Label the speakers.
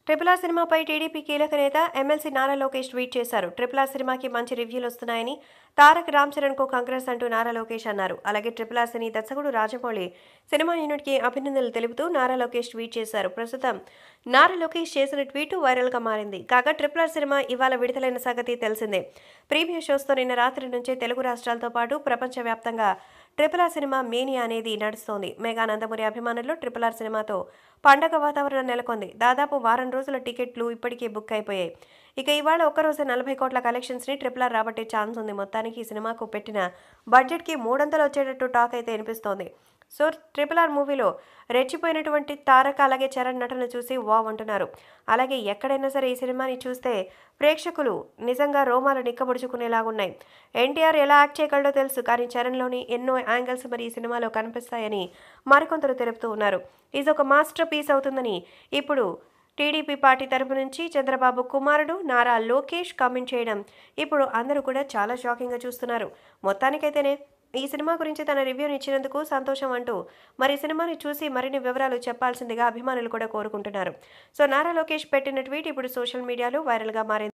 Speaker 1: Triple R సినిమాపై TDP కీలక నేత ఎమ్మెల్సీ నారా లోకేష్ ట్వీట్ చేశారు. ట్రిపుల్ ఆర్ సినిమాకి మంచి రివ్యూలు వస్తున్నాయని, తారక్ రామ్ చరణ్ కు కంగ్రెస్ అంటూ నారా లోకేష్ అన్నారు. అలాగే ట్రిపుల్ ఆర్ సినీ దర్శకుడు రాజమౌళి సినిమా యూనిట్ కి అభినందనలు తెలుపుతూ నారా లోకేష్ ట్వీట్ చేశారు. ప్రస్తుతం నారా లోకేష్ చేసిన ట్వీట్ వైరల్ గా మారింది. కాగా ట్రిపుల్ ఆర్ సినిమా ఇవాళ విడుదలైన సంగతి తెలిసిందే. ప్రీమియర్ షోస్తో నిన్న రాత్రి నుంచే తెలుగు రాష్ట్రాలతో పాటు ప్రపంచవ్యాప్తంగా ట్రిపుల్ ఆర్ సినిమా మేనియా అనేది నడుస్తోంది. మెగా నందమూరి అభిమానుల్లో ట్రిపుల్ ఆర్ సినిమాతో పండగ వాతావరణం నెలకొంది. దాదాపు వారం రోజుల టికెట్లు ఇప్పటికే బుక్ అయిపోయాయి. ఇక ఇవాళ ఒక్కరోజే 40 కోట్ల కలెక్షన్స్ ని ట్రిపుల్ ఆర్ రాబట్టే ఛాన్స్ ఉంది. మొత్తానికి ఈ సినిమాకు పెట్టిన బడ్జెట్ కి 300 వచ్చేటట్టు టాక్ అయితే వినిపిస్తోంది. సో ట్రిపుల్ ఆర్ మూవీలో రెచ్చిపోయినటువంటి తారక్ అలాగే చరణ్ నటన చూసి వావ్ అంటున్నారు. అలాగే ఎక్కడైనా సరే ఈ సినిమాని చూస్తే ప్రేక్షకులు నిజంగా రోమాలు నిక్కబొడుచుకునేలాగున్నాయి. ఎన్టీఆర్ ఎలా యాక్ట్ చేయగలడో తెలుసు, కానీ చరణ్లోని ఎన్నో యాంగిల్స్ మరి ఈ సినిమాలో కనిపిస్తాయని మరికొందరు తెలుపుతూ ఉన్నారు. ఇది ఒక మాస్టర్ పీస్ అవుతుందని ఇప్పుడు టీడీపీ పార్టీ తరపు నుంచి చంద్రబాబు కుమారుడు నారా లోకేష్ కామెంట్ చేయడం ఇప్పుడు అందరూ కూడా చాలా షాకింగ్గా చూస్తున్నారు. మొత్తానికైతేనే ఈ సినిమా గురించి తన రివ్యూని ఇచ్చినందుకు సంతోషం అంటూ మరి సినిమాని చూసి మరిన్ని వివరాలు చెప్పాల్సిందిగా అభిమానులు కూడా కోరుకుంటున్నారు. సో నారా లోకేష్ పెట్టిన ట్వీట్ ఇప్పుడు సోషల్ మీడియాలో వైరల్గా మారింది.